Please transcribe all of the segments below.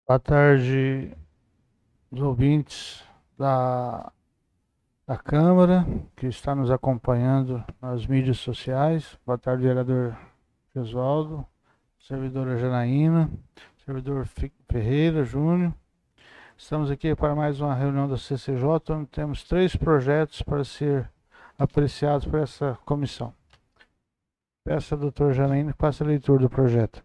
Boa tarde, os ouvintes da Câmara, que está nos acompanhando nas mídias sociais. Boa tarde, vereador Gesualdo, servidora Janaína, servidor Ferreira Júnior. Estamos aqui para mais uma reunião da CCJ, onde temos 3 projetos para ser apreciados por essa comissão. Peço ao doutor Janaína que faça a leitura do projeto.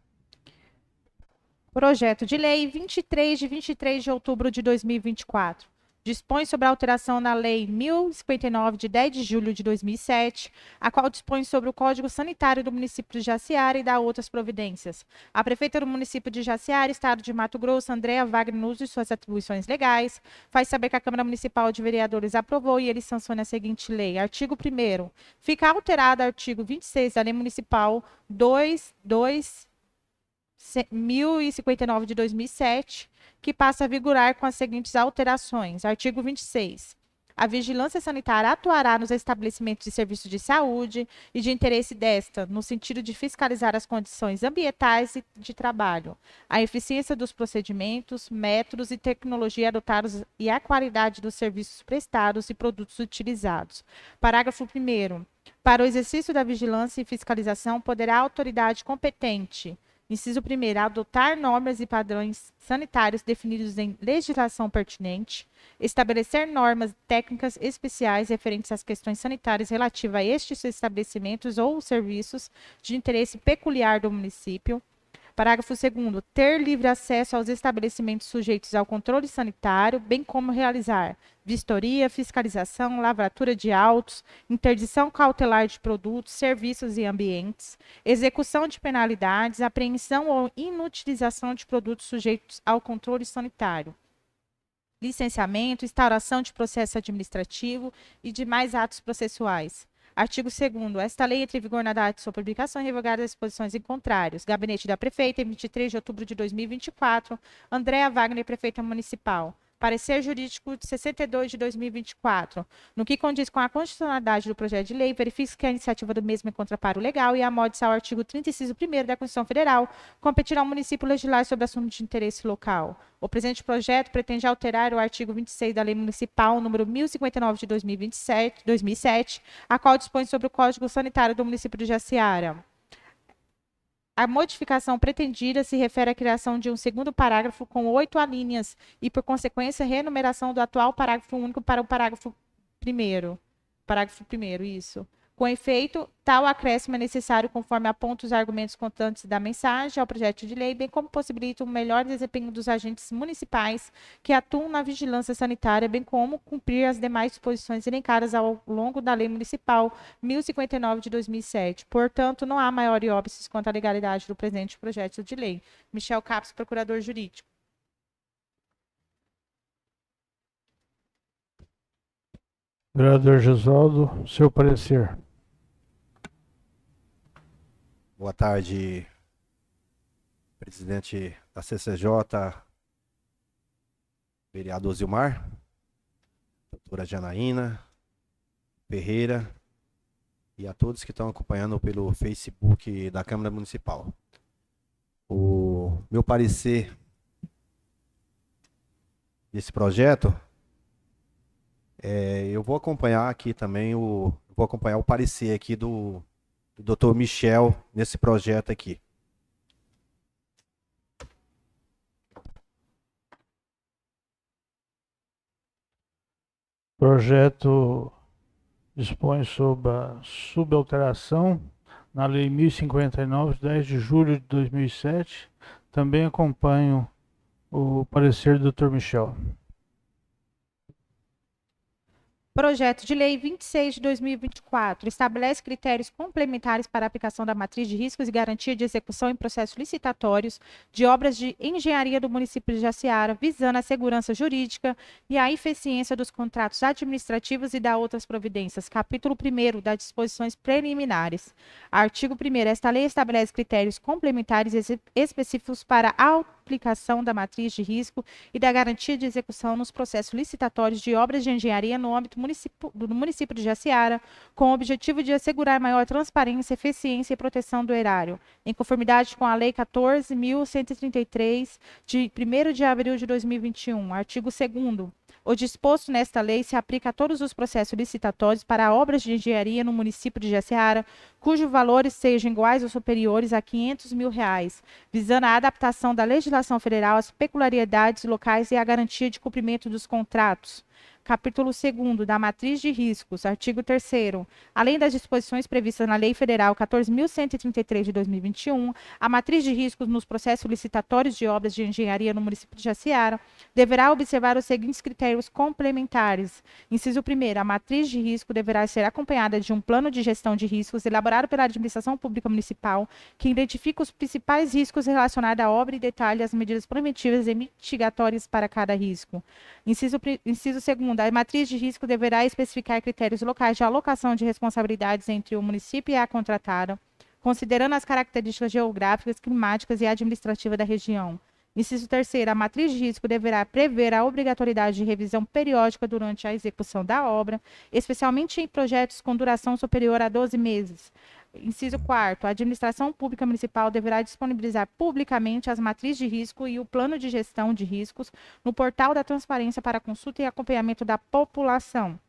Projeto de Lei 23, de 23 de outubro de 2024. Dispõe sobre a alteração na Lei 1059, de 10 de julho de 2007, a qual dispõe sobre o Código Sanitário do município de Jaciara e dá outras providências. A prefeita do município de Jaciara, estado de Mato Grosso, Andréa Wagner, no uso de suas atribuições legais, faz saber que a Câmara Municipal de Vereadores aprovou e ele sanciona a seguinte lei. Artigo 1º. Fica alterado o artigo 26 da Lei Municipal 1059 de 2007, que passa a vigorar com as seguintes alterações. Artigo 26. A vigilância sanitária atuará nos estabelecimentos de serviços de saúde e de interesse desta, no sentido de fiscalizar as condições ambientais e de trabalho, a eficiência dos procedimentos, métodos e tecnologia adotados e a qualidade dos serviços prestados e produtos utilizados. Parágrafo 1º. Para o exercício da vigilância e fiscalização, poderá a autoridade competente, inciso 1º, adotar normas e padrões sanitários definidos em legislação pertinente, estabelecer normas técnicas especiais referentes às questões sanitárias relativas a estes estabelecimentos ou serviços de interesse peculiar do município. Parágrafo 2º. Ter livre acesso aos estabelecimentos sujeitos ao controle sanitário, bem como realizar vistoria, fiscalização, lavratura de autos, interdição cautelar de produtos, serviços e ambientes, execução de penalidades, apreensão ou inutilização de produtos sujeitos ao controle sanitário, licenciamento, instauração de processo administrativo e demais atos processuais. Artigo 2º. Esta lei entra em vigor na data de sua publicação e revogadas as disposições em contrários. Gabinete da Prefeita, em 23 de outubro de 2024. Andréa Wagner, Prefeita Municipal. Parecer jurídico de 62 de 2024. No que condiz com a constitucionalidade do projeto de lei, verifique que a iniciativa do mesmo encontra amparo legal e amode-se ao artigo 30, inciso 1º da Constituição Federal, competirá ao município legislar sobre assuntos de interesse local. O presente projeto pretende alterar o artigo 26 da Lei Municipal número 1059 de 2007, a qual dispõe sobre o Código Sanitário do município de Jaciara. A modificação pretendida se refere à criação de um segundo parágrafo com 8 alíneas e, por consequência, renumeração do atual parágrafo único para o parágrafo 1º. Parágrafo 1º, isso. Com efeito, tal acréscimo é necessário conforme aponta os argumentos constantes da mensagem ao projeto de lei, bem como possibilita o melhor desempenho dos agentes municipais que atuam na vigilância sanitária, bem como cumprir as demais disposições elencadas ao longo da Lei Municipal 1059 de 2007. Portanto, não há maior óbice quanto à legalidade do presente projeto de lei. Michel Capes, procurador jurídico. Vereador Gesualdo, seu parecer. Boa tarde, presidente da CCJ, vereador Zilmar, doutora Janaína, Ferreira e a todos que estão acompanhando pelo Facebook da Câmara Municipal. O meu parecer desse projeto, eu vou acompanhar aqui também vou acompanhar o parecer aqui do Dr. Michel nesse projeto aqui. O projeto dispõe sobre a subalteração na Lei 1059, de 10 de julho de 2007. Também acompanho o parecer do Dr. Michel. Projeto de Lei 26 de 2024 estabelece critérios complementares para a aplicação da matriz de riscos e garantia de execução em processos licitatórios de obras de engenharia do município de Jaciara, visando a segurança jurídica e a eficiência dos contratos administrativos e da outras providências. Capítulo 1º das disposições preliminares. Artigo 1º. Esta lei estabelece critérios complementares específicos para a aplicação da matriz de risco e da garantia de execução nos processos licitatórios de obras de engenharia no âmbito do município de Jaciara, com o objetivo de assegurar maior transparência, eficiência e proteção do erário, em conformidade com a Lei 14.133, de 1º de abril de 2021. Artigo 2º. O disposto nesta lei se aplica a todos os processos licitatórios para obras de engenharia no município de Jaciara, cujos valores sejam iguais ou superiores a R$ 500 mil, visando a adaptação da legislação federal às peculiaridades locais e a garantia de cumprimento dos contratos. Capítulo 2º da Matriz de Riscos, artigo 3º. Além das disposições previstas na Lei Federal 14.133 de 2021, a matriz de riscos nos processos licitatórios de obras de engenharia no município de Jaciara deverá observar os seguintes critérios complementares. Inciso 1º, a matriz de risco deverá ser acompanhada de um plano de gestão de riscos elaborado pela administração pública municipal, que identifica os principais riscos relacionados à obra e detalhe as medidas preventivas e mitigatórias para cada risco. Inciso 2º, a matriz de risco deverá especificar critérios locais de alocação de responsabilidades entre o município e a contratada, considerando as características geográficas, climáticas e administrativas da região. Inciso 3º, a matriz de risco deverá prever a obrigatoriedade de revisão periódica durante a execução da obra, especialmente em projetos com duração superior a 12 meses. Inciso 4º, a administração pública municipal deverá disponibilizar publicamente as matrizes de risco e o plano de gestão de riscos no portal da transparência para consulta e acompanhamento da população.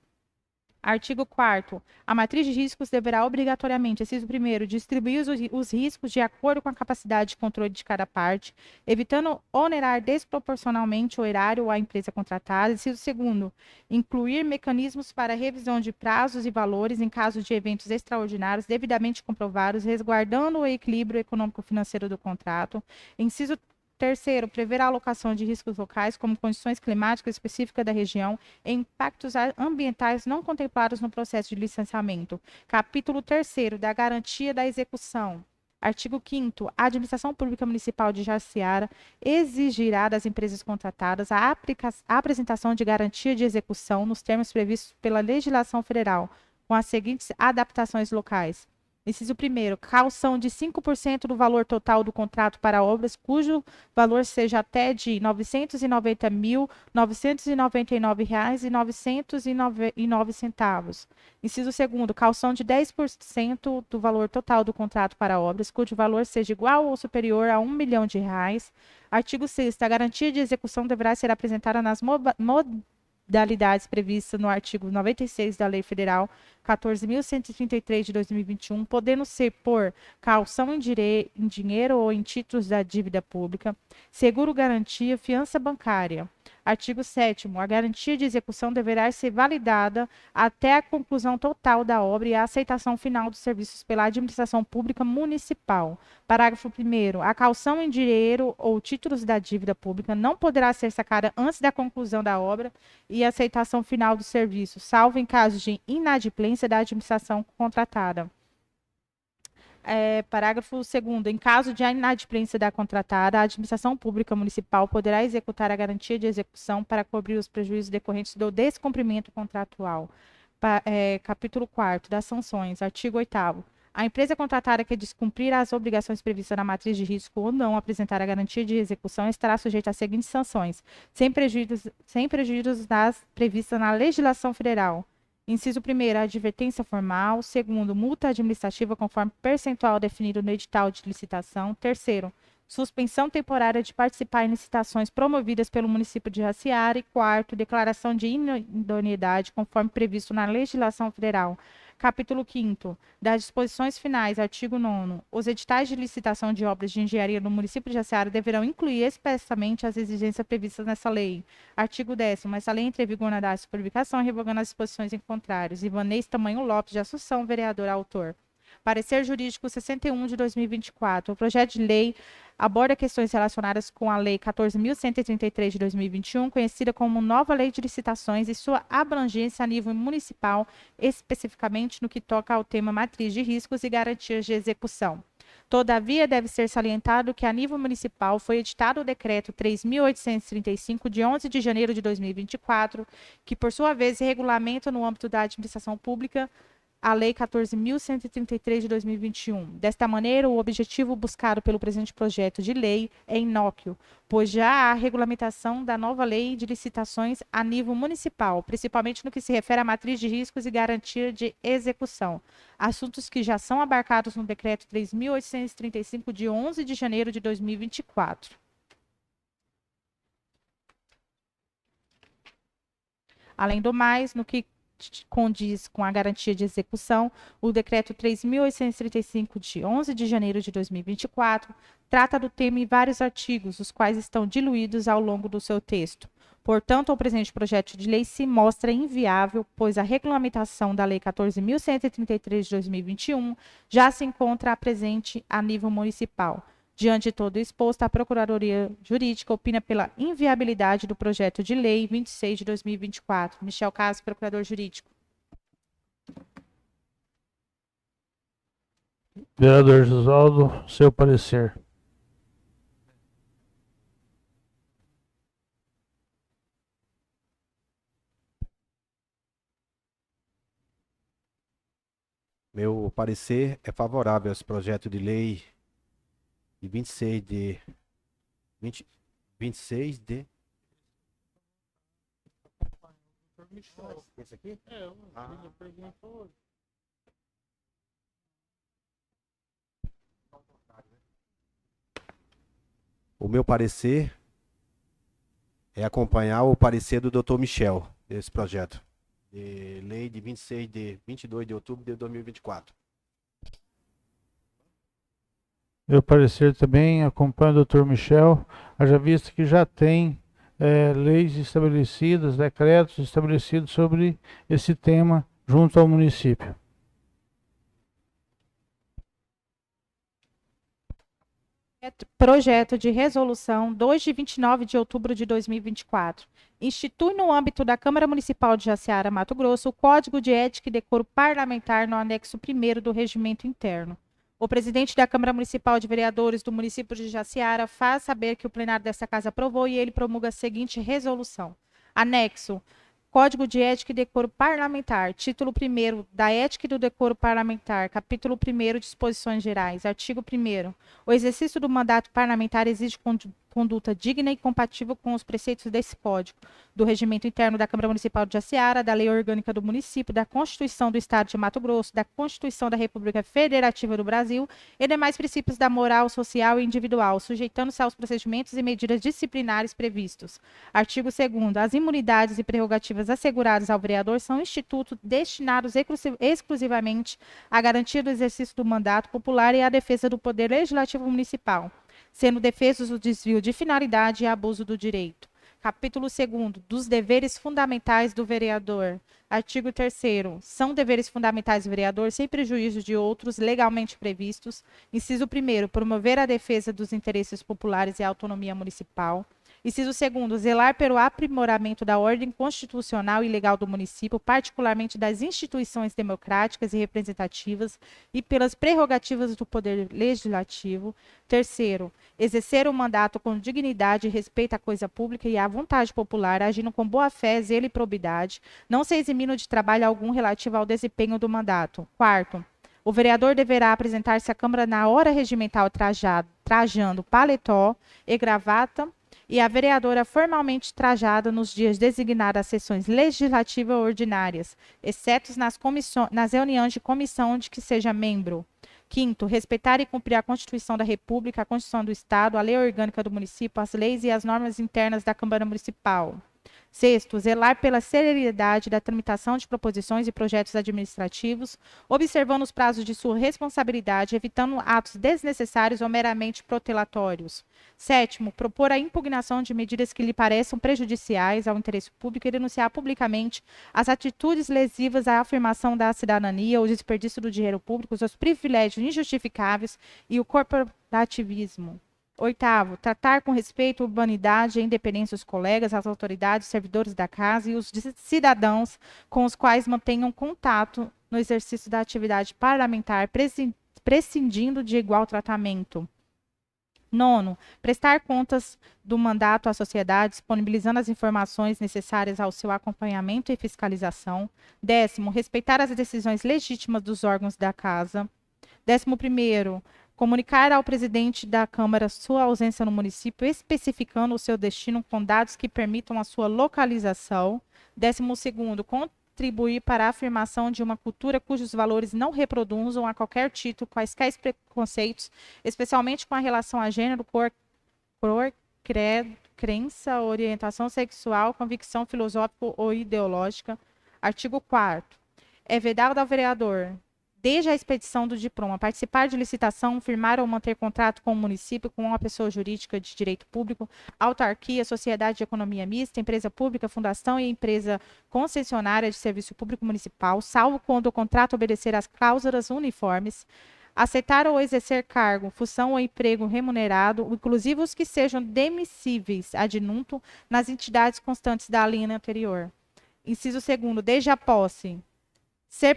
Artigo 4º. A matriz de riscos deverá obrigatoriamente, inciso 1º, distribuir os riscos de acordo com a capacidade de controle de cada parte, evitando onerar desproporcionalmente o erário ou a empresa contratada. Inciso 2º, incluir mecanismos para revisão de prazos e valores em caso de eventos extraordinários devidamente comprovados, resguardando o equilíbrio econômico-financeiro do contrato. Inciso 3º, prever a alocação de riscos locais, como condições climáticas específicas da região e impactos ambientais não contemplados no processo de licenciamento. Capítulo 3º, da garantia da execução. Artigo 5º. A administração pública municipal de Jaciara exigirá das empresas contratadas a apresentação de garantia de execução nos termos previstos pela legislação federal, com as seguintes adaptações locais. Inciso 1º, calção de 5% do valor total do contrato para obras cujo valor seja até de R$ 990.999,909. Inciso 2º, calção de 10% do valor total do contrato para obras cujo valor seja igual ou superior a R$ 1 milhão. Artigo 6º, a garantia de execução deverá ser apresentada nas modalidades previstas no artigo 96 da Lei Federal 14.133 de 2021, podendo ser por calção em dinheiro ou em títulos da dívida pública, seguro garantia, fiança bancária. Artigo 7º. A garantia de execução deverá ser validada até a conclusão total da obra e a aceitação final dos serviços pela administração pública municipal. Parágrafo 1º. A calção em dinheiro ou títulos da dívida pública não poderá ser sacada antes da conclusão da obra e aceitação final do serviço, salvo em caso de inadimplência da administração contratada. Parágrafo 2º. Em caso de inadimplência da contratada, a administração pública municipal poderá executar a garantia de execução para cobrir os prejuízos decorrentes do descumprimento contratual. Capítulo 4º. Das sanções. Artigo 8º. A empresa contratada que descumprir as obrigações previstas na matriz de risco ou não apresentar a garantia de execução estará sujeita às seguintes sanções, sem prejuízos das previstas na legislação federal. Inciso 1º, advertência formal. 2º, multa administrativa conforme percentual definido no edital de licitação. 3º, suspensão temporária de participar em licitações promovidas pelo município de Jaciara. E 4º, declaração de idoneidade conforme previsto na legislação federal. Capítulo 5º. Das disposições finais, artigo 9º. Os editais de licitação de obras de engenharia no município de Jaciara deverão incluir expressamente as exigências previstas nessa lei. Artigo 10º. Essa lei entra em vigor na data de publicação, revogando as disposições em contrários. Ivanês Tamanho Lopes de Assunção, vereador, autor. Parecer jurídico 61 de 2024. O projeto de lei aborda questões relacionadas com a Lei 14.133 de 2021, conhecida como Nova Lei de Licitações, e sua abrangência a nível municipal, especificamente no que toca ao tema matriz de riscos e garantias de execução. Todavia, deve ser salientado que, a nível municipal, foi editado o Decreto 3.835, de 11 de janeiro de 2024, que, por sua vez, regulamenta no âmbito da administração pública a Lei 14.133 de 2021. Desta maneira, o objetivo buscado pelo presente projeto de lei é inócuo, pois já há regulamentação da nova lei de licitações a nível municipal, principalmente no que se refere à matriz de riscos e garantia de execução, assuntos que já são abarcados no Decreto 3.835, de 11 de janeiro de 2024. Além do mais, no que condiz com a garantia de execução, o Decreto 3.835, de 11 de janeiro de 2024, trata do tema em vários artigos, os quais estão diluídos ao longo do seu texto. Portanto, o presente projeto de lei se mostra inviável, pois a regulamentação da Lei 14.133 de 2021 já se encontra presente a nível municipal. Diante de todo o exposto, a Procuradoria Jurídica opina pela inviabilidade do projeto de lei 26 de 2024. Michel Castro, Procurador Jurídico. Vereador Josualdo, seu parecer. Meu parecer é favorável a esse projeto de lei de 26 de 26 de esse aqui? O meu parecer é acompanhar o parecer do Dr. Michel desse projeto de lei de 22 de outubro de 2024. Meu parecer também acompanha o Dr. Michel, haja vista que já tem leis estabelecidas, decretos estabelecidos sobre esse tema junto ao município. Projeto de Resolução 2 de 29 de outubro de 2024. Institui no âmbito da Câmara Municipal de Jaciara, Mato Grosso, o Código de Ética e Decoro Parlamentar no anexo 1º do Regimento Interno. O presidente da Câmara Municipal de Vereadores do município de Jaciara faz saber que o plenário desta casa aprovou e ele promulga a seguinte resolução. Anexo. Código de Ética e Decoro Parlamentar. Título 1º da Ética e do Decoro Parlamentar. Capítulo 1º. Disposições Gerais. Artigo 1º. O exercício do mandato parlamentar exige conduta digna e compatível com os preceitos desse Código, do Regimento Interno da Câmara Municipal de Jaciara, da Lei Orgânica do Município, da Constituição do Estado de Mato Grosso, da Constituição da República Federativa do Brasil e demais princípios da moral social e individual, sujeitando-se aos procedimentos e medidas disciplinares previstos. Artigo 2º. As imunidades e prerrogativas asseguradas ao vereador são institutos destinados exclusivamente à garantia do exercício do mandato popular e à defesa do poder legislativo municipal, sendo defesos o desvio de finalidade e abuso do direito. Capítulo 2º. Dos deveres fundamentais do vereador. Artigo 3º. São deveres fundamentais do vereador, sem prejuízo de outros legalmente previstos. Inciso 1º. Promover a defesa dos interesses populares e a autonomia municipal. Inciso 2º. Zelar pelo aprimoramento da ordem constitucional e legal do município, particularmente das instituições democráticas e representativas e pelas prerrogativas do poder legislativo. 3º. Exercer o mandato com dignidade e respeito à coisa pública e à vontade popular, agindo com boa-fé, zelo e probidade, não se eximindo de trabalho algum relativo ao desempenho do mandato. 4º. O vereador deverá apresentar-se à Câmara na hora regimental trajando paletó e gravata, e a vereadora formalmente trajada nos dias designados às sessões legislativas ordinárias, exceto nas reuniões de comissão de que seja membro. 5º. Respeitar e cumprir a Constituição da República, a Constituição do Estado, a Lei Orgânica do Município, as leis e as normas internas da Câmara Municipal. 6º. Zelar pela celeridade da tramitação de proposições e projetos administrativos, observando os prazos de sua responsabilidade, evitando atos desnecessários ou meramente protelatórios. 7º. Propor a impugnação de medidas que lhe pareçam prejudiciais ao interesse público e denunciar publicamente as atitudes lesivas à afirmação da cidadania, o desperdício do dinheiro público, os privilégios injustificáveis e o corporativismo. 8º. Tratar com respeito, urbanidade e independência os colegas, as autoridades, servidores da casa e os cidadãos com os quais mantenham contato no exercício da atividade parlamentar, prescindindo de igual tratamento. Nono, prestar contas do mandato à sociedade, disponibilizando as informações necessárias ao seu acompanhamento e fiscalização. 10º, respeitar as decisões legítimas dos órgãos da Casa. 11º, comunicar ao presidente da Câmara sua ausência no município, especificando o seu destino com dados que permitam a sua localização. 12º, contribuir para a afirmação de uma cultura cujos valores não reproduzam a qualquer título quaisquer preconceitos, especialmente com a relação a gênero, cor, credo, crença, orientação sexual, convicção filosófica ou ideológica. Artigo 4º. É vedado ao vereador, desde a expedição do diploma, participar de licitação, firmar ou manter contrato com o município, com uma pessoa jurídica de direito público, autarquia, sociedade de economia mista, empresa pública, fundação e empresa concessionária de serviço público municipal, salvo quando o contrato obedecer às cláusulas uniformes, aceitar ou exercer cargo, função ou emprego remunerado, inclusive os que sejam demissíveis ad nuntum nas entidades constantes da linha anterior. Inciso 2º, desde a posse, ser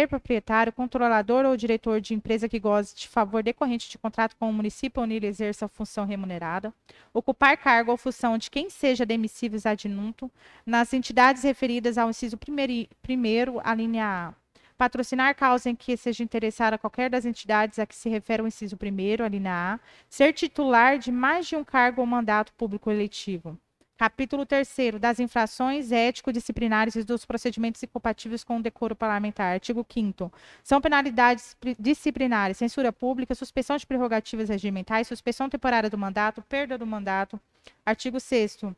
proprietário, controlador ou diretor de empresa que goze de favor decorrente de contrato com o município ou nele exerça função remunerada. Ocupar cargo ou função de quem seja demissível ad nuntum nas entidades referidas ao inciso 1º, a linha A. Patrocinar causa em que seja interessada qualquer das entidades a que se refere o inciso 1º, a linha A. Ser titular de mais de um cargo ou mandato público eletivo. Capítulo 3º, das infrações ético-disciplinares e dos procedimentos incompatíveis com o decoro parlamentar. Artigo 5º. São penalidades disciplinares, censura pública, suspensão de prerrogativas regimentais, suspensão temporária do mandato, perda do mandato. Artigo 6º.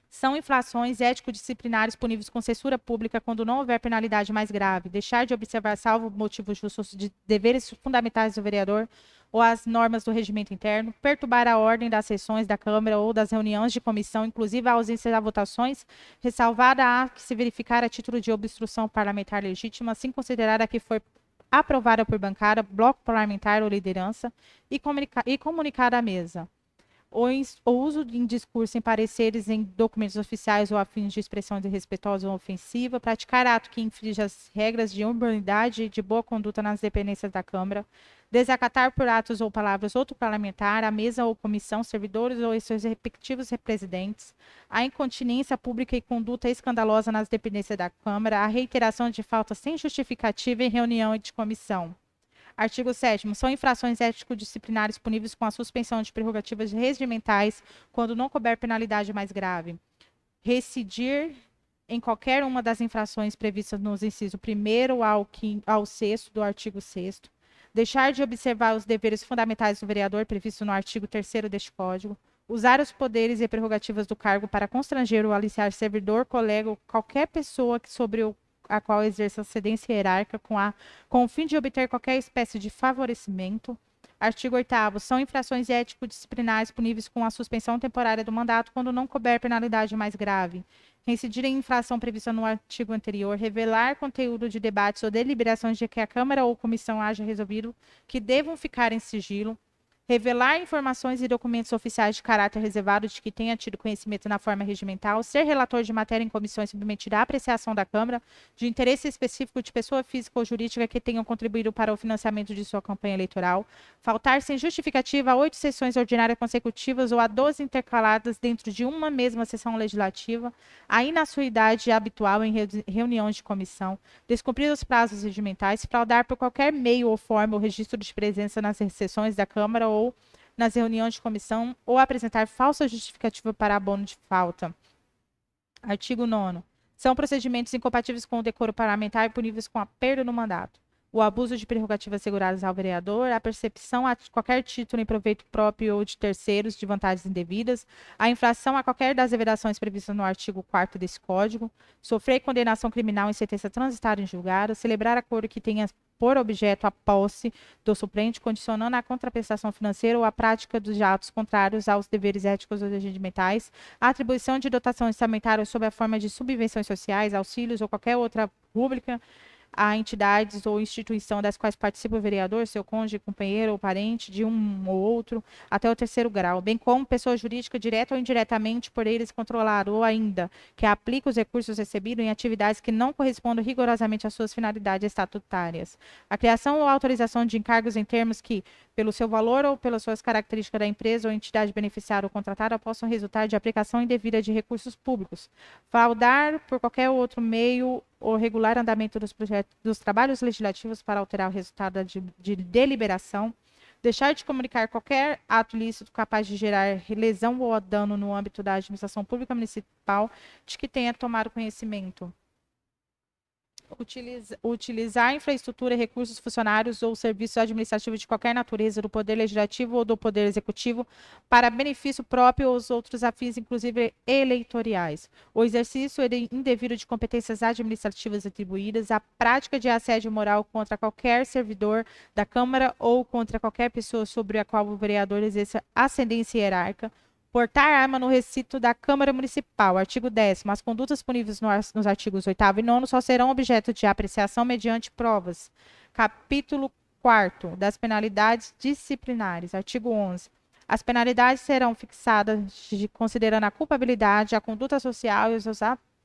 São infrações ético-disciplinares puníveis com censura pública quando não houver penalidade mais grave, deixar de observar, salvo motivos justos, de deveres fundamentais do vereador ou as normas do regimento interno, perturbar a ordem das sessões da Câmara ou das reuniões de comissão, inclusive a ausência das votações, ressalvada a que se verificar a título de obstrução parlamentar legítima, assim considerada a que foi aprovada por bancada, bloco parlamentar ou liderança, e comunicar à mesa. O uso em discurso, em pareceres, em documentos oficiais ou a fins de expressão desrespeitosa ou ofensiva, praticar ato que infringe as regras de urbanidade e de boa conduta nas dependências da Câmara, desacatar por atos ou palavras outro parlamentar, a mesa ou comissão, servidores ou seus respectivos presidentes, a incontinência pública e conduta escandalosa nas dependências da Câmara, a reiteração de falta sem justificativa em reunião de comissão. Artigo 7º. São infrações ético-disciplinares puníveis com a suspensão de prerrogativas regimentais quando não couber penalidade mais grave. Recidir em qualquer uma das infrações previstas nos incisos 1º ao 6º do artigo 6º. Deixar de observar os deveres fundamentais do vereador previsto no artigo 3º deste Código. Usar os poderes e prerrogativas do cargo para constranger ou aliciar servidor, colega ou qualquer pessoa que sobre a qual exerça ascendência hierárquica com o fim de obter qualquer espécie de favorecimento. Artigo 8º. São infrações ético-disciplinares puníveis com a suspensão temporária do mandato quando não couber penalidade mais grave. Reincidir em infração prevista no artigo anterior, revelar conteúdo de debates ou deliberações de que a Câmara ou Comissão haja resolvido que devam ficar em sigilo, revelar informações e documentos oficiais de caráter reservado de que tenha tido conhecimento na forma regimental, ser relator de matéria em comissões submetida à apreciação da Câmara, de interesse específico de pessoa física ou jurídica que tenham contribuído para o financiamento de sua campanha eleitoral, faltar sem justificativa a 8 sessões ordinárias consecutivas ou a 12 intercaladas dentro de uma mesma sessão legislativa, a inassuidade habitual em reuniões de comissão, descumprir os prazos regimentais, fraudar por qualquer meio ou forma o registro de presença nas sessões da Câmara ou nas reuniões de comissão, ou apresentar falsa justificativa para abono de falta. Artigo 9º. São procedimentos incompatíveis com o decoro parlamentar e puníveis com a perda do mandato. O abuso de prerrogativas asseguradas ao vereador, a percepção a qualquer título em proveito próprio ou de terceiros de vantagens indevidas, a infração a qualquer das asseverações previstas no artigo 4º desse Código, sofrer condenação criminal em sentença transitada em julgado, celebrar acordo que tenha por objeto a posse do suplente, condicionando a contraprestação financeira ou a prática dos atos contrários aos deveres éticos ou regimentais, a atribuição de dotação orçamentária sob a forma de subvenções sociais, auxílios ou qualquer outra pública, a entidades ou instituição das quais participa o vereador, seu cônjuge, companheiro ou parente de um ou outro, até o 3º grau, bem como pessoa jurídica direta ou indiretamente por eles controlada, ou ainda que aplica os recursos recebidos em atividades que não correspondam rigorosamente às suas finalidades estatutárias. A criação ou autorização de encargos em termos que, pelo seu valor ou pelas suas características da empresa ou entidade beneficiária ou contratada, possam resultar de aplicação indevida de recursos públicos, fraudar por qualquer outro meio o regular andamento dos trabalhos legislativos para alterar o resultado de deliberação, deixar de comunicar qualquer ato ilícito capaz de gerar lesão ou dano no âmbito da administração pública municipal de que tenha tomado conhecimento. Utilizar infraestrutura, recursos, funcionários ou serviços administrativos de qualquer natureza do Poder Legislativo ou do Poder Executivo para benefício próprio ou os outros afins, inclusive eleitoriais. O exercício indevido de competências administrativas atribuídas, a prática de assédio moral contra qualquer servidor da Câmara ou contra qualquer pessoa sobre a qual o vereador exerça ascendência hierárquica, portar arma no recinto da Câmara Municipal. Artigo 10º. As condutas puníveis nos artigos 8º e 9º só serão objeto de apreciação mediante provas. Capítulo 4º. Das penalidades disciplinares. Artigo 11º. As penalidades serão fixadas considerando a culpabilidade, a conduta social e os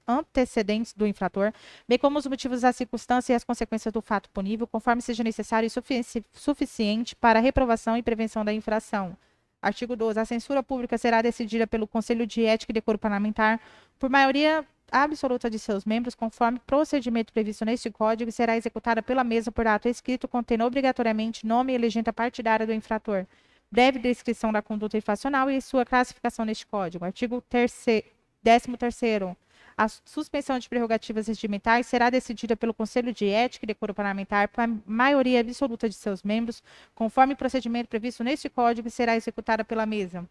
antecedentes do infrator, bem como os motivos da circunstância e as consequências do fato punível, conforme seja necessário e suficiente para a reprovação e prevenção da infração. Artigo 12. A censura pública será decidida pelo Conselho de Ética e Decoro Parlamentar por maioria absoluta de seus membros, conforme procedimento previsto neste Código, e será executada pela mesa por ato escrito, contendo obrigatoriamente nome e legenda partidária do infrator, breve descrição da conduta infracional e sua classificação neste Código. Artigo 13º. A suspensão de prerrogativas regimentais será decidida pelo Conselho de Ética e Decoro Parlamentar por maioria absoluta de seus membros, conforme procedimento previsto neste Código, e será executada pela mesa.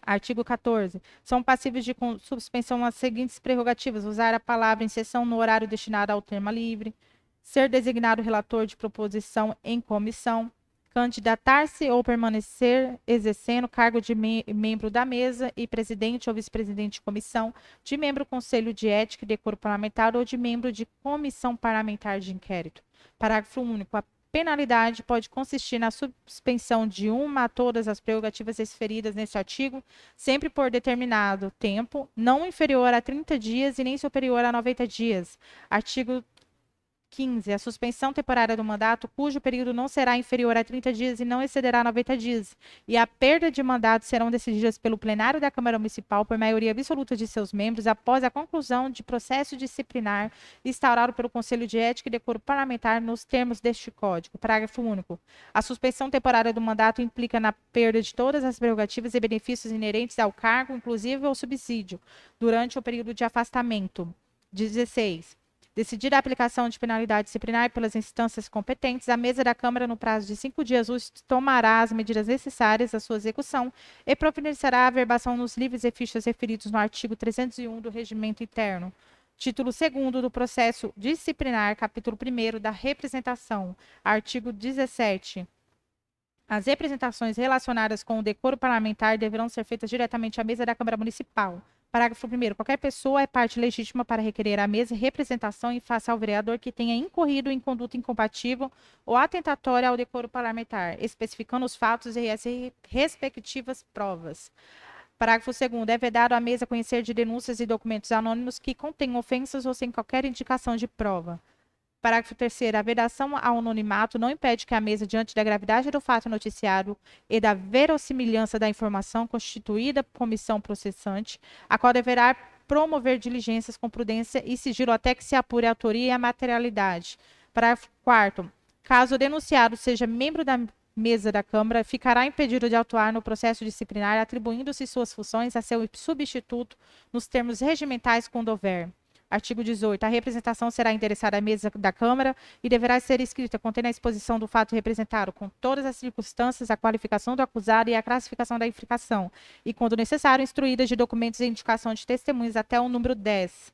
Artigo 14. São passíveis de suspensão as seguintes prerrogativas: usar a palavra em sessão no horário destinado ao tema livre, ser designado relator de proposição em comissão, candidatar-se ou permanecer exercendo cargo de membro da mesa e presidente ou vice-presidente de comissão, de membro do Conselho de Ética e Decoro Parlamentar ou de membro de comissão parlamentar de inquérito. Parágrafo único. A penalidade pode consistir na suspensão de uma a todas as prerrogativas referidas neste artigo, sempre por determinado tempo, não inferior a 30 dias e nem superior a 90 dias. Artigo 15. A suspensão temporária do mandato, cujo período não será inferior a 30 dias e não excederá 90 dias, e a perda de mandato serão decididas pelo plenário da Câmara Municipal por maioria absoluta de seus membros após a conclusão de processo disciplinar instaurado pelo Conselho de Ética e Decoro Parlamentar nos termos deste Código. Parágrafo único. A suspensão temporária do mandato implica na perda de todas as prerrogativas e benefícios inerentes ao cargo, inclusive ao subsídio, durante o período de afastamento. 16. Decidida a aplicação de penalidade disciplinar pelas instâncias competentes, a mesa da Câmara, no prazo de 5 dias úteis, tomará as medidas necessárias à sua execução e providenciará a averbação nos livros e fichas referidos no artigo 301 do Regimento Interno. Título 2º do processo disciplinar, capítulo 1º da representação. Artigo 17. As representações relacionadas com o decoro parlamentar deverão ser feitas diretamente à mesa da Câmara Municipal. Parágrafo 1º. Qualquer pessoa é parte legítima para requerer à mesa representação em face ao vereador que tenha incorrido em conduta incompatível ou atentatória ao decoro parlamentar, especificando os fatos e as respectivas provas. Parágrafo 2º. É vedado à mesa conhecer de denúncias e documentos anônimos que contenham ofensas ou sem qualquer indicação de prova. Parágrafo 3º. A vedação ao anonimato não impede que a mesa, diante da gravidade do fato noticiado e da verossimilhança da informação, constituída comissão processante, a qual deverá promover diligências com prudência e sigilo até que se apure a autoria e a materialidade. Parágrafo 4º. Caso o denunciado seja membro da mesa da Câmara, ficará impedido de atuar no processo disciplinar, atribuindo-se suas funções a seu substituto nos termos regimentais quando houver. Artigo 18. A representação será endereçada à mesa da Câmara e deverá ser escrita contendo a exposição do fato representado, com todas as circunstâncias, a qualificação do acusado e a classificação da infração, e, quando necessário, instruídas de documentos e indicação de testemunhas até o número 10.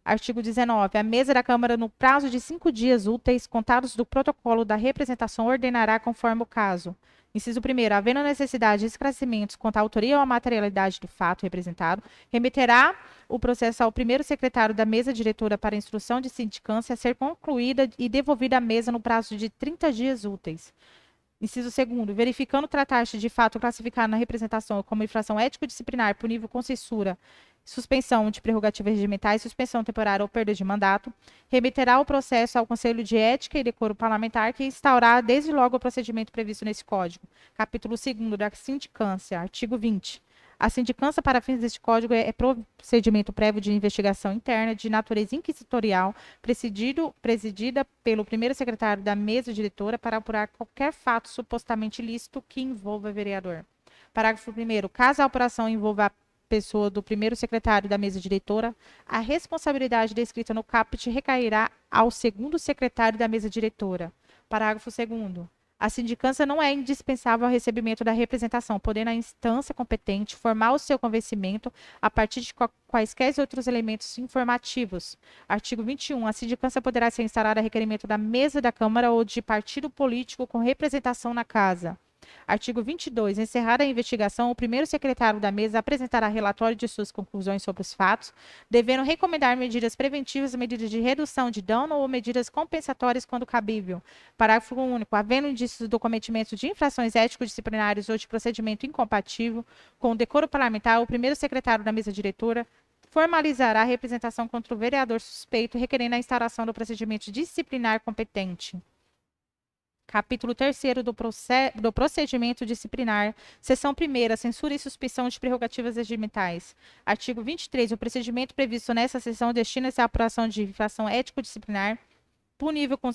Artigo 19. A mesa da Câmara, no prazo de 5 dias úteis, contados do protocolo da representação, ordenará conforme o caso. Inciso 1º, havendo necessidade de esclarecimentos quanto à autoria ou à materialidade do fato representado, remeterá o processo ao primeiro secretário da mesa diretora para instrução de sindicância a ser concluída e devolvida à mesa no prazo de 30 dias úteis. Inciso 2º, verificando tratar-se de fato classificado na representação como infração ético-disciplinar punível com censura, suspensão de prerrogativas regimentais, suspensão temporária ou perda de mandato, remeterá o processo ao Conselho de Ética e Decoro Parlamentar, que instaurará desde logo o procedimento previsto nesse Código. Capítulo 2º da Sindicância, artigo 20. A sindicância, para fins deste Código, é procedimento prévio de investigação interna de natureza inquisitorial, presidida pelo primeiro secretário da mesa diretora para apurar qualquer fato supostamente ilícito que envolva vereador. Parágrafo 1º. Caso a apuração envolva a pessoa do primeiro secretário da mesa diretora, a responsabilidade descrita no caput recairá ao segundo secretário da mesa diretora. Parágrafo 2º. A sindicância não é indispensável ao recebimento da representação, podendo a instância competente formar o seu convencimento a partir de quaisquer outros elementos informativos. Artigo 21. A sindicância poderá ser instalada a requerimento da mesa da Câmara ou de partido político com representação na Casa. Artigo 22. Encerrada a investigação, o primeiro secretário da mesa apresentará relatório de suas conclusões sobre os fatos, devendo recomendar medidas preventivas, medidas de redução de dano ou medidas compensatórias quando cabível. Parágrafo único. Havendo indícios do cometimento de infrações ético-disciplinares ou de procedimento incompatível com o decoro parlamentar, o primeiro secretário da mesa diretora formalizará a representação contra o vereador suspeito, requerendo a instauração do procedimento disciplinar competente. Capítulo 3º do procedimento disciplinar, seção 1ª, censura e suspensão de prerrogativas regimentais. Artigo 23. O procedimento previsto nessa seção destina-se à apuração de infração ético-disciplinar punível com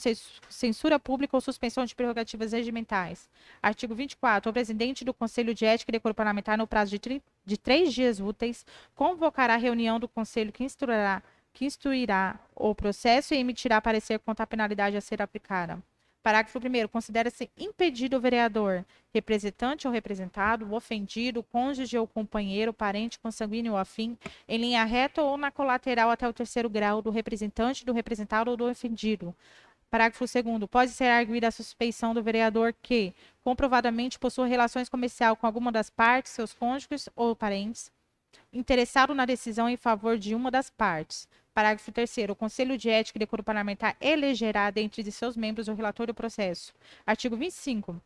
censura pública ou suspensão de prerrogativas regimentais. Artigo 24. O presidente do Conselho de Ética e Decoro Parlamentar, no prazo de 3 dias úteis, convocará a reunião do Conselho que instruirá o processo e emitirá parecer quanto à penalidade a ser aplicada. Parágrafo 1º. Considera-se impedido o vereador, representante ou representado, ofendido, cônjuge ou companheiro, parente, consanguíneo ou afim, em linha reta ou na colateral até o 3º grau do representante, do representado ou do ofendido. Parágrafo 2º. Pode ser arguida a suspeição do vereador que, comprovadamente, possua relações comerciais com alguma das partes, seus cônjuges ou parentes, interessado na decisão em favor de uma das partes. Parágrafo 3º. O Conselho de Ética e Decoro Parlamentar elegerá dentre de seus membros o relator do processo. Artigo 25.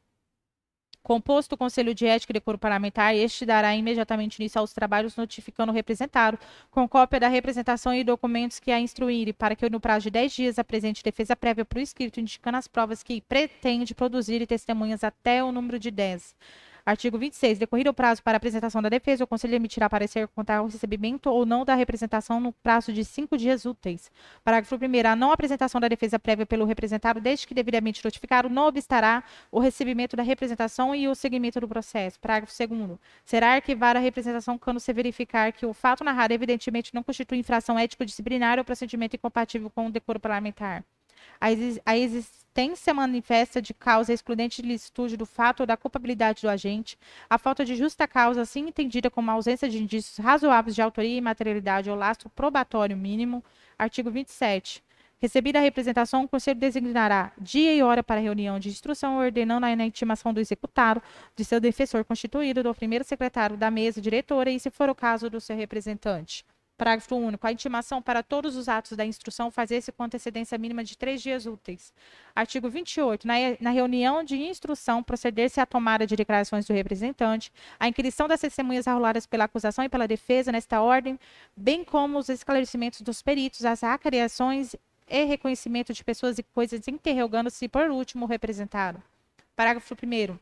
Composto o Conselho de Ética e Decoro Parlamentar, este dará imediatamente início aos trabalhos notificando o representado, com cópia da representação e documentos que a instruírem, para que no prazo de 10 dias apresente defesa prévia por escrito, indicando as provas que pretende produzir e testemunhas até o número de 10. Artigo 26. Decorrido o prazo para apresentação da defesa, o Conselho emitirá parecer quanto ao recebimento ou não da representação no prazo de 5 dias úteis. Parágrafo 1º. A não apresentação da defesa prévia pelo representado, desde que devidamente notificado, não obstará o recebimento da representação e o seguimento do processo. Parágrafo 2º. Será arquivada a representação quando se verificar que o fato narrado evidentemente não constitui infração ético-disciplinar ou procedimento incompatível com o decoro parlamentar. A existência manifesta de causa excludente de licitude do fato ou da culpabilidade do agente, a falta de justa causa, assim entendida como a ausência de indícios razoáveis de autoria e materialidade ou lastro probatório mínimo. Artigo 27. Recebida a representação, o Conselho designará dia e hora para a reunião de instrução, ordenando a intimação do executado, de seu defensor constituído, do primeiro secretário da mesa diretora e, se for o caso, do seu representante. Parágrafo único. A intimação para todos os atos da instrução fazer-se com antecedência mínima de 3 dias úteis. Artigo 28. Na reunião de instrução, proceder-se à tomada de declarações do representante, a inquirição das testemunhas arroladas pela acusação e pela defesa nesta ordem, bem como os esclarecimentos dos peritos, as acariações e reconhecimento de pessoas e coisas, interrogando-se, por último, o representado. Parágrafo 1º.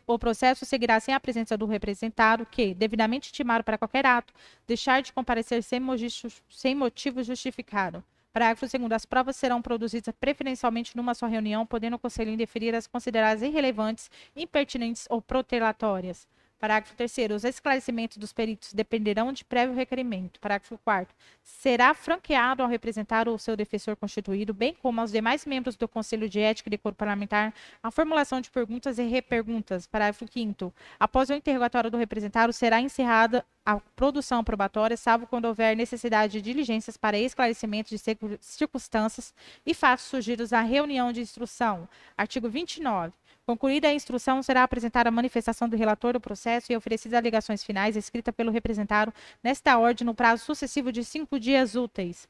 O processo seguirá sem a presença do representado que, devidamente intimado para qualquer ato, deixar de comparecer sem motivo justificado. Parágrafo 2º. As provas serão produzidas preferencialmente numa só reunião, podendo o Conselho indeferir as consideradas irrelevantes, impertinentes ou protelatórias. Parágrafo 3º. Os esclarecimentos dos peritos dependerão de prévio requerimento. Parágrafo 4º. Será franqueado ao representado ou seu defensor constituído, bem como aos demais membros do Conselho de Ética e Decoro Parlamentar, a formulação de perguntas e reperguntas. Parágrafo 5º. Após o interrogatório do representado, será encerrada a produção probatória, salvo quando houver necessidade de diligências para esclarecimento de circunstâncias e fatos surgidos na reunião de instrução. Artigo 29. Concluída a instrução, será apresentada a manifestação do relator do processo e oferecidas alegações finais escrita pelo representado nesta ordem no prazo sucessivo de 5 dias úteis.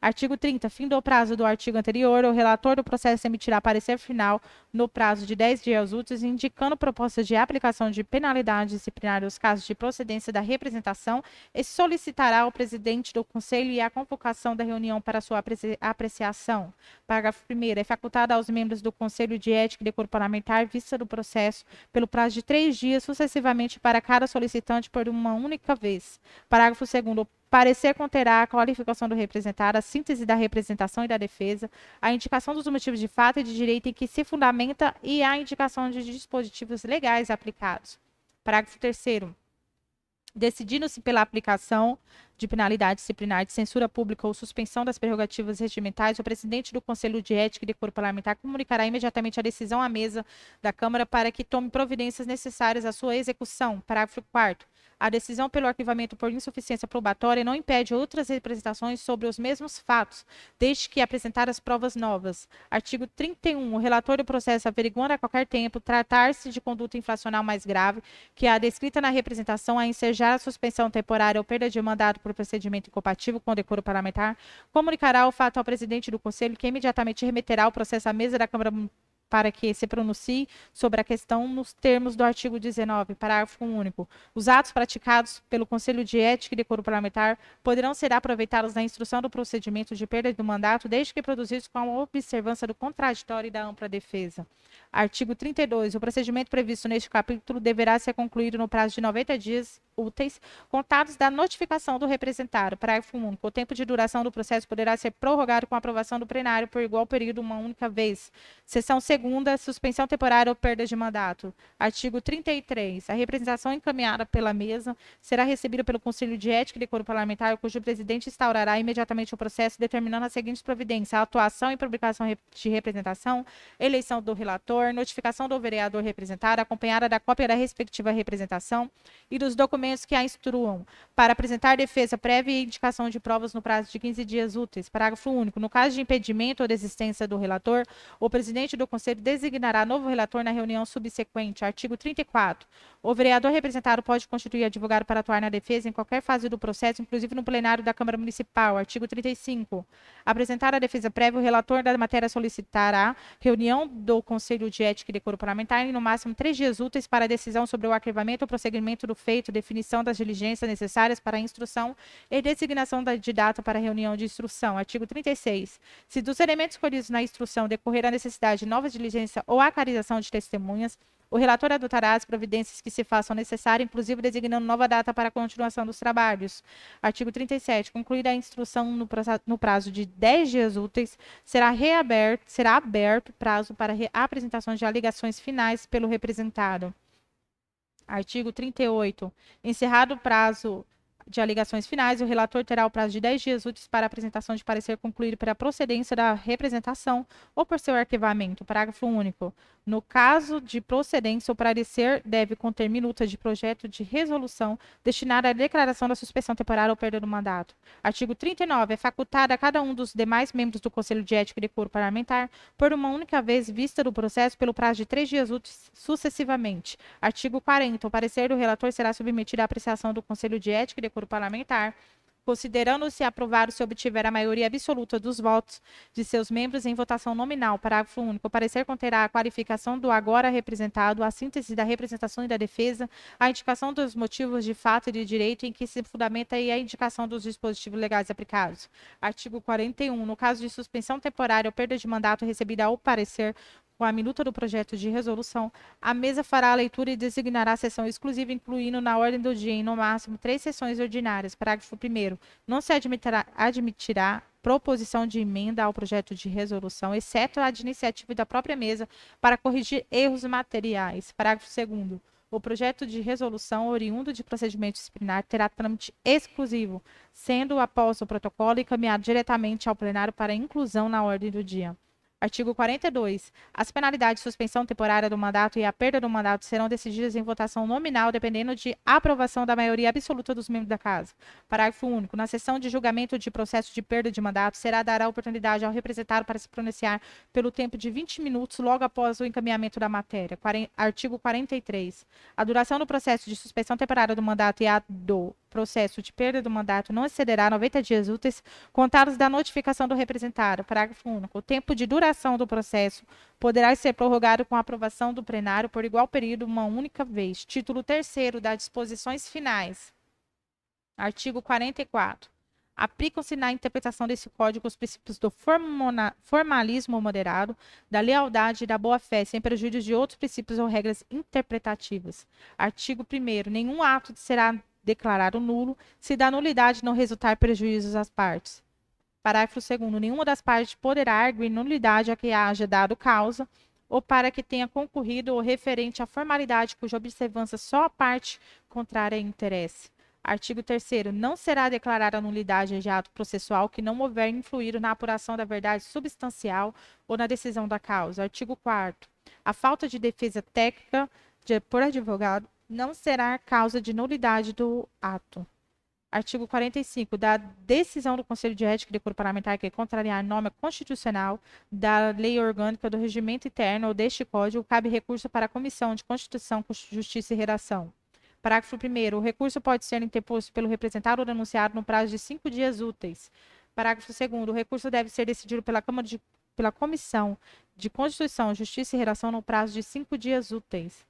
Artigo 30. Fim do prazo do artigo anterior, o relator do processo emitirá parecer final no prazo de 10 dias úteis, indicando propostas de aplicação de penalidade disciplinar nos casos de procedência da representação e solicitará ao presidente do Conselho e a convocação da reunião para sua apreciação. Parágrafo 1º. É facultado aos membros do Conselho de Ética e Decoro Parlamentar vista do processo pelo prazo de 3 dias sucessivamente para cada solicitante por uma única vez. Parágrafo 2º. Parecer conterá a qualificação do representado, a síntese da representação e da defesa, a indicação dos motivos de fato e de direito em que se fundamenta e a indicação de dispositivos legais aplicados. Parágrafo 3º. Decidindo-se pela aplicação de penalidade disciplinar de censura pública ou suspensão das prerrogativas regimentais, o presidente do Conselho de Ética e Decoro Parlamentar comunicará imediatamente a decisão à mesa da Câmara para que tome providências necessárias à sua execução. Parágrafo 4º. A decisão pelo arquivamento por insuficiência probatória não impede outras representações sobre os mesmos fatos, desde que apresentadas provas novas. Artigo 31. O relator do processo, averiguando a qualquer tempo tratar-se de conduta infracional mais grave, que a descrita na representação a ensejar a suspensão temporária ou perda de mandato por procedimento incompatível com o decoro parlamentar, comunicará o fato ao presidente do Conselho, que imediatamente remeterá o processo à mesa da Câmara para que se pronuncie sobre a questão nos termos do artigo 19, parágrafo único. Os atos praticados pelo Conselho de Ética e Decoro Parlamentar poderão ser aproveitados na instrução do procedimento de perda do mandato, desde que produzidos com a observância do contraditório e da ampla defesa. Artigo 32. O procedimento previsto neste capítulo deverá ser concluído no prazo de 90 dias úteis, contados da notificação do representado. Parágrafo único. O tempo de duração do processo poderá ser prorrogado com a aprovação do plenário por igual período uma única vez. Seção segunda, suspensão temporária ou perda de mandato. Artigo 33. A representação encaminhada pela mesa será recebida pelo Conselho de Ética e Decoro Parlamentar, cujo presidente instaurará imediatamente o processo, determinando as seguintes providências: a atuação e publicação de representação, eleição do relator, notificação do vereador representado, acompanhada da cópia da respectiva representação e dos documentos que a instruam, para apresentar defesa prévia e indicação de provas no prazo de 15 dias úteis. Parágrafo único. No caso de impedimento ou desistência do relator, o presidente do Conselho designará novo relator na reunião subsequente. Artigo 34. O vereador representado pode constituir advogado para atuar na defesa em qualquer fase do processo, inclusive no plenário da Câmara Municipal. Artigo 35. Apresentar a defesa prévia, o relator da matéria solicitará reunião do Conselho de Ética e Decoro Parlamentar em no máximo 3 dias úteis para a decisão sobre o arquivamento ou prosseguimento do feito, definição das diligências necessárias para a instrução e designação de data para a reunião de instrução. Artigo 36. Se dos elementos escolhidos na instrução decorrer a necessidade de nova diligência ou acarização de testemunhas, o relator adotará as providências que se façam necessárias, inclusive designando nova data para a continuação dos trabalhos. Artigo 37. Concluída a instrução no prazo de 10 dias úteis, será aberto prazo para apresentações de alegações finais pelo representado. Artigo 38. Encerrado o prazo de alegações finais, o relator terá o prazo de 10 dias úteis para a apresentação de parecer concluído pela procedência da representação ou por seu arquivamento. Parágrafo único. No caso de procedência, o parecer deve conter minuta de projeto de resolução destinada à declaração da suspensão temporária ou perda do mandato. Artigo 39. É facultado a cada um dos demais membros do Conselho de Ética e Decoro Parlamentar, por uma única vez vista do processo, pelo prazo de 3 dias úteis sucessivamente. Artigo 40. O parecer do relator será submetido à apreciação do Conselho de Ética e Decoro Parlamentar, considerando-se aprovado se obtiver a maioria absoluta dos votos de seus membros em votação nominal. Parágrafo único. O parecer conterá a qualificação do agora representado, a síntese da representação e da defesa, a indicação dos motivos de fato e de direito em que se fundamenta e a indicação dos dispositivos legais aplicados. Artigo 41. No caso de suspensão temporária ou perda de mandato recebida ao parecer com a minuta do projeto de resolução, a mesa fará a leitura e designará a sessão exclusiva, incluindo na ordem do dia, em no máximo 3 sessões ordinárias. Parágrafo 1º. Não se admitirá proposição de emenda ao projeto de resolução, exceto a de iniciativa da própria mesa, para corrigir erros materiais. Parágrafo 2º. O projeto de resolução oriundo de procedimento disciplinar terá trâmite exclusivo, sendo após o protocolo encaminhado diretamente ao plenário para inclusão na ordem do dia. Artigo 42. As penalidades de suspensão temporária do mandato e a perda do mandato serão decididas em votação nominal, dependendo de aprovação da maioria absoluta dos membros da Casa. Parágrafo único. Na sessão de julgamento de processo de perda de mandato, será dada a oportunidade ao representado para se pronunciar pelo tempo de 20 minutos logo após o encaminhamento da matéria. Artigo 43. A duração do processo de suspensão temporária do mandato e a do processo de perda do mandato não excederá 90 dias úteis, contados da notificação do representado. Parágrafo único. O tempo de duração do processo poderá ser prorrogado com a aprovação do plenário por igual período uma única vez. Título 3º das disposições finais. Artigo 44. Aplicam-se na interpretação desse código os princípios do formalismo moderado, da lealdade e da boa-fé, sem prejuízo de outros princípios ou regras interpretativas. Artigo 1º. Nenhum ato será declarado nulo se da nulidade não resultar prejuízos às partes. Parágrafo 2º. Nenhuma das partes poderá arguir nulidade a que haja dado causa ou para que tenha concorrido ou referente à formalidade cuja observância só a parte contrária interesse. Artigo 3º. Não será declarada nulidade de ato processual que não houver influído na apuração da verdade substancial ou na decisão da causa. Artigo 4º. A falta de defesa técnica por advogado não será causa de nulidade do ato. Artigo 45. Da decisão do Conselho de Ética e Decoro Parlamentar que contrariar a norma constitucional, da lei orgânica, do regimento interno ou deste código, cabe recurso para a Comissão de Constituição, Justiça e Redação. Parágrafo 1º. O recurso pode ser interposto pelo representado ou denunciado no prazo de 5 dias úteis. Parágrafo 2º. O recurso deve ser decidido pela Comissão de Constituição, Justiça e Redação no prazo de 5 dias úteis.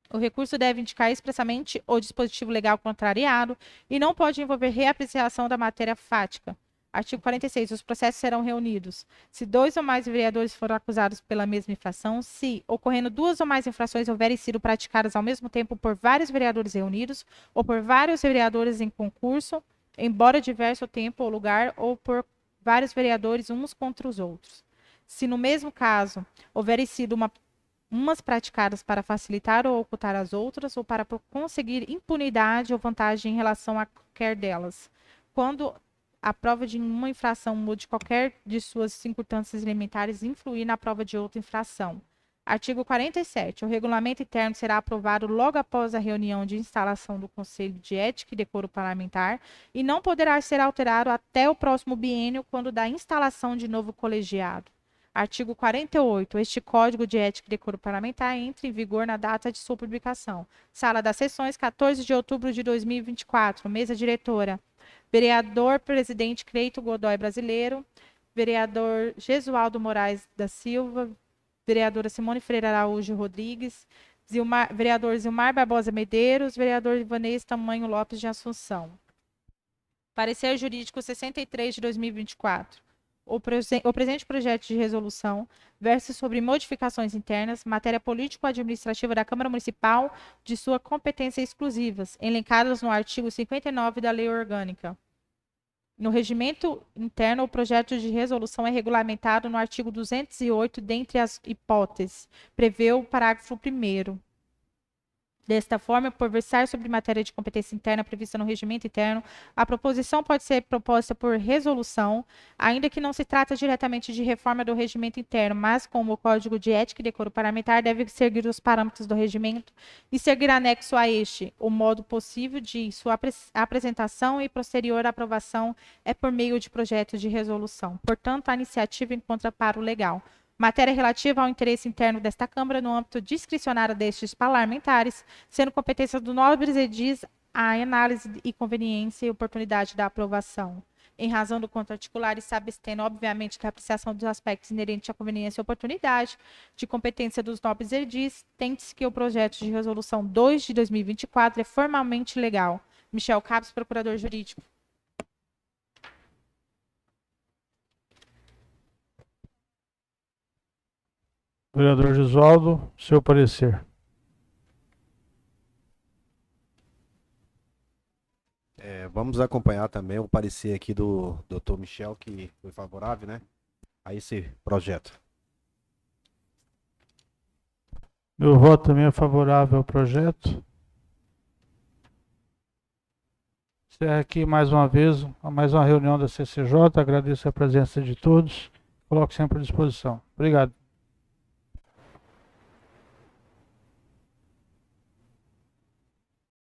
O recurso deve indicar expressamente o dispositivo legal contrariado e não pode envolver reapreciação da matéria fática. Artigo 46. Os processos serão reunidos se 2 ou mais vereadores forem acusados pela mesma infração, se, ocorrendo 2 ou mais infrações, houverem sido praticadas ao mesmo tempo por vários vereadores reunidos ou por vários vereadores em concurso, embora diverso tempo ou lugar, ou por vários vereadores uns contra os outros. Se, no mesmo caso, houverem sido umas praticadas para facilitar ou ocultar as outras, ou para conseguir impunidade ou vantagem em relação a qualquer delas. Quando a prova de uma infração ou de qualquer de suas circunstâncias elementares influir na prova de outra infração. Artigo 47. O regulamento interno será aprovado logo após a reunião de instalação do Conselho de Ética e Decoro Parlamentar e não poderá ser alterado até o próximo biênio, quando da instalação de novo colegiado. Artigo 48. Este Código de Ética e Decoro Parlamentar entra em vigor na data de sua publicação. Sala das Sessões, 14 de outubro de 2024. Mesa diretora. Vereador Presidente Cleito Godoy Brasileiro. Vereador Gesualdo Moraes da Silva. Vereadora Simone Freire Araújo Rodrigues. Vereador Zilmar Barbosa Medeiros. Vereador Ivanês Tamanho Lopes de Assunção. Parecer Jurídico 63 de 2024. O presente projeto de resolução versa sobre modificações internas, matéria político-administrativa da Câmara Municipal de sua competência exclusivas, elencadas no artigo 59 da Lei Orgânica. No regimento interno, o projeto de resolução é regulamentado no artigo 208, dentre as hipóteses, prevê o parágrafo 1º. Desta forma, por versar sobre matéria de competência interna prevista no regimento interno, a proposição pode ser proposta por resolução, ainda que não se trate diretamente de reforma do regimento interno, mas como o Código de Ética e Decoro Parlamentar deve seguir os parâmetros do regimento e seguir anexo a este. O modo possível de sua apresentação e posterior aprovação é por meio de projeto de resolução. Portanto, a iniciativa encontra amparo legal. Matéria relativa ao interesse interno desta Câmara no âmbito discricionário destes parlamentares, sendo competência do nobres edis a análise e conveniência e oportunidade da aprovação. Em razão do contra-articular e se abstendo, obviamente, da apreciação dos aspectos inerentes à conveniência e oportunidade de competência dos nobres edis, tente-se que o projeto de resolução 2 de 2024 é formalmente legal. Michel Capes, Procurador Jurídico. Vereador Gesualdo, seu parecer. Vamos acompanhar também o parecer aqui do Dr. Michel, que foi favorável, né, a esse projeto. Meu voto também é favorável ao projeto. Encerro aqui mais uma vez, mais uma reunião da CCJ. Agradeço a presença de todos. coloco sempre à disposição. Obrigado.